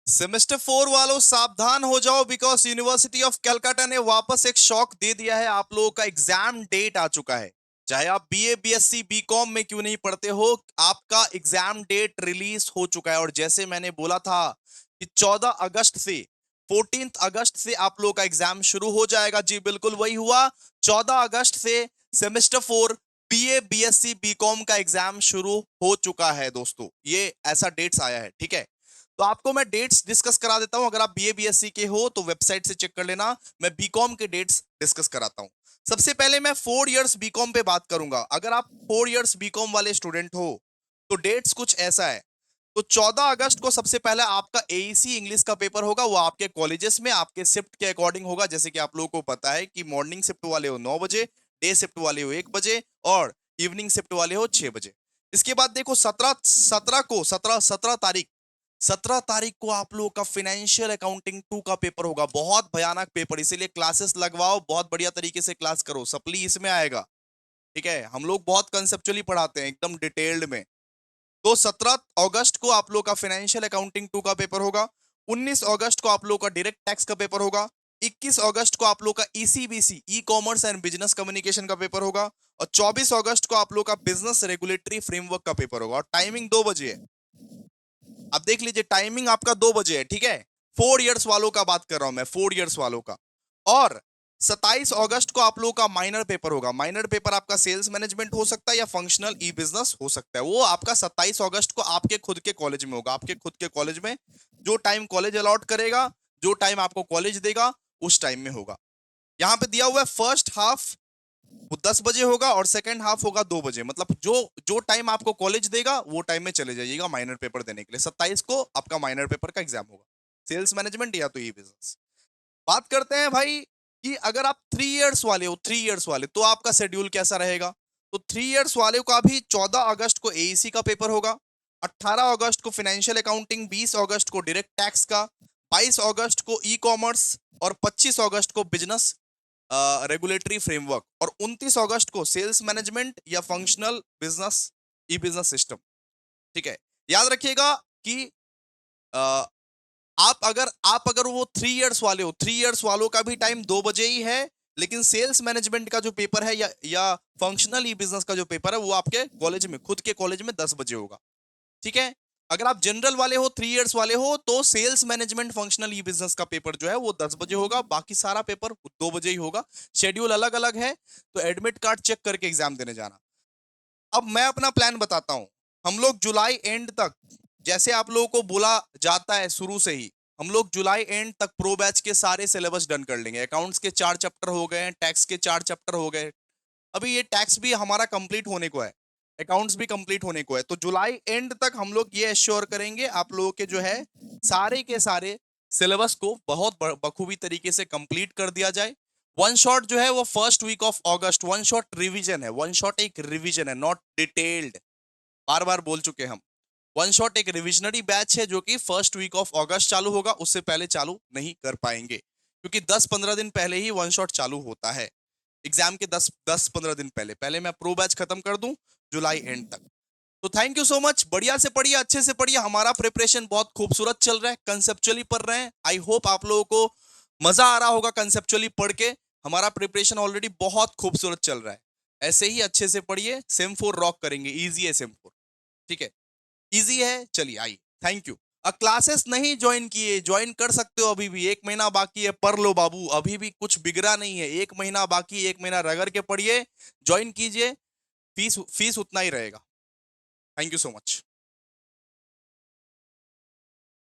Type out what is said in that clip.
Semester 4 वालों सावधान हो जाओ बिकॉज यूनिवर्सिटी ऑफ कलकत्ता ने वापस एक शॉक दे दिया है। आप लोगों का एग्जाम डेट आ चुका है। चाहे आप बीए बीएससी बीकॉम में क्यों नहीं पढ़ते हो, आपका एग्जाम डेट रिलीज हो चुका है। और जैसे मैंने बोला था कि 14 अगस्त से 14 अगस्त से आप लोगों का एग्जाम शुरू हो जाएगा, जी बिल्कुल वही हुआ। 14 अगस्त से सेमेस्टर 4 बीए बीएससी बीकॉम का एग्जाम शुरू हो चुका है दोस्तों। ये ऐसा डेट्स आया है, ठीक है। तो आपको मैं डेट्स डिस्कस करा देता हूं। अगर आप बीए बीएससी के हो तो वेबसाइट से चेक कर लेना। मैं बीकॉम के डेट्स डिस्कस कराता हूं। सबसे पहले मैं 4 इयर्स बीकॉम पे बात करूंगा। अगर आप 4 इयर्स बीकॉम वाले स्टूडेंट हो तो डेट्स कुछ ऐसा है। तो 14 अगस्त को सबसे पहले आपका एईसी इंग्लिश का पेपर होगा। वो आपके कॉलेजेस में आपके शिफ्ट के अकॉर्डिंग होगा। जैसे कि आप लोगों को पता है कि मॉर्निंग शिफ्ट वाले हो 9 बजे, डे शिफ्ट वाले हो 1 बजे और इवनिंग शिफ्ट वाले हो 6 बजे। इसके बाद देखो 17 तारीख को आप लोगों का फाइनेंशियल अकाउंटिंग 2 का पेपर होगा। बहुत भयानक पेपर, इसीलिए क्लासेस लगवाओ, बहुत बढ़िया तरीके से क्लास करो। सप्ली इसमें आएगा, ठीक है। हम लोग बहुत कंसेप्चुअली पढ़ाते हैं, एकदम डिटेल्ड में। तो 17 अगस्त को आप लोग का फाइनेंशियल अकाउंटिंग 2 का पेपर होगा। 19 अगस्त को आप लोग का डायरेक्ट टैक्स का पेपर होगा। 21 अगस्त को आप लोग का ECBC e commerce and business communication का पेपर होगा। और 24 अगस्त को आप लोग का बिजनेस रेगुलेटरी फ्रेमवर्क का पेपर होगा। और टाइमिंग 2 बजे है। अब देख लीजिए, टाइमिंग आपका 2 बजे है, ठीक है। 4 इयर्स वालों का बात कर रहा हूं मैं, 4 इयर्स वालों का। और 27 अगस्त को आप लोगों का माइनर पेपर होगा। माइनर पेपर आपका सेल्स मैनेजमेंट हो सकता है या फंक्शनल ई बिजनेस हो सकता है। वो आपका 27 अगस्त को आपके खुद के कॉलेज में होगा। आपके खुद के कॉलेज में जो टाइम कॉलेज अलॉट करेगा, जो टाइम आपको कॉलेज देगा, उस टाइम में होगा। यहां पे दिया हुआ है फर्स्ट हाफ वो 10 बजे होगा और सेकंड हाफ होगा 2 बजे। मतलब जो जो टाइम आपको कॉलेज देगा वो टाइम में चले जाइएगा माइनर पेपर देने के लिए। 27 को आपका माइनर पेपर का एग्जाम होगा, सेल्स मैनेजमेंट या तो ई बिजनेस। बात करते हैं भाई कि अगर आप 3 इयर्स वाले हो, 3 इयर्स वाले, तो आपका शेड्यूल कैसा रहेगा। तो 3 इयर्स वाले का भी 14 अगस्त को एईसी का पेपर होगा। 18 अगस्त को फाइनेंशियल अकाउंटिंग, 20 अगस्त को डायरेक्ट टैक्स का, 22 अगस्त को ई कॉमर्स और 25 अगस्त को बिजनेस रेगुलेटरी फ्रेमवर्क और 29 अगस्त को सेल्स मैनेजमेंट या फंक्शनल बिजनेस ई बिजनेस सिस्टम, ठीक है। याद रखिएगा कि अ, आप अगर वो 3 इयर्स वाले हो, 3 इयर्स वालों का भी टाइम 2 बजे ही है। लेकिन सेल्स मैनेजमेंट का जो पेपर है या फंक्शनल ई बिजनेस का जो पेपर है वो आपके कॉलेज में, खुद के कॉलेज में 10 बजे होगा, ठीक है। अगर आप जनरल वाले हो, 3 इयर्स वाले हो, तो सेल्स मैनेजमेंट फंक्शनल ई बिजनेस का पेपर जो है वो 10 बजे होगा। बाकी सारा पेपर 2 बजे ही होगा। शेड्यूल अलग अलग है, तो एडमिट कार्ड चेक करके एग्जाम देने जाना। अब मैं अपना प्लान बताता हूं। हम लोग जुलाई एंड तक, जैसे आप लोगों को बोला जाता है शुरू से ही, हम लोग जुलाई एंड तक प्रो बैच के सारे सिलेबस डन कर लेंगे। अकाउंट्स के 4 चैप्टर हो गए हैं, टैक्स के 4 चैप्टर हो गए। अभी ये टैक्स भी हमारा कंप्लीट होने को है, अकाउंट्स भी कंप्लीट होने को है। तो जुलाई एंड तक हम लोग ये एश्योर करेंगे आप लोगों के जो है सारे के सारे सिलेबस को बहुत बखूबी तरीके से कंप्लीट कर दिया जाए। वन शॉट जो है वो first week of August, one shot revision है। वन शॉट एक रिवीजन है, नॉट डिटेल्ड। बार बार बोल चुके हम, वन शॉट एक रिविजनरी बैच है जो कि फर्स्ट वीक ऑफ अगस्त चालू होगा। उससे पहले चालू नहीं कर पाएंगे क्योंकि 10-15 दिन पहले ही वन शॉट चालू होता है। एग्जाम के 10-15 दिन पहले पहले मैं प्रो बैच खत्म कर दूं जुलाई एंड तक। तो थैंक यू सो मच। बढ़िया से पढ़िए, अच्छे से पढ़िए। हमारा प्रिपरेशन बहुत खूबसूरत चल रहा है, कंसेप्चुअली पढ़ रहे हैं। आई होप आप लोगों को मजा आ रहा होगा कंसेप्चुअली पढ़ के। हमारा प्रिपरेशन ऑलरेडी बहुत खूबसूरत चल रहा है। ऐसे ही अच्छे से पढ़िए। सेम 4 रॉक करेंगे, इजी है सेम 4, ठीक है, इजी है। चलिए आइए, थैंक यू। क्लासेस नहीं ज्वाइन किए, ज्वाइन कर सकते हो। अभी भी 1 महीना बाकी है, पढ़ लो बाबू, अभी भी कुछ बिगड़ा नहीं है। 1 महीना बाकी, 1 महीना रगड़ के पढ़िए, ज्वाइन कीजिए। फीस फीस उतना ही रहेगा। Thank you so much.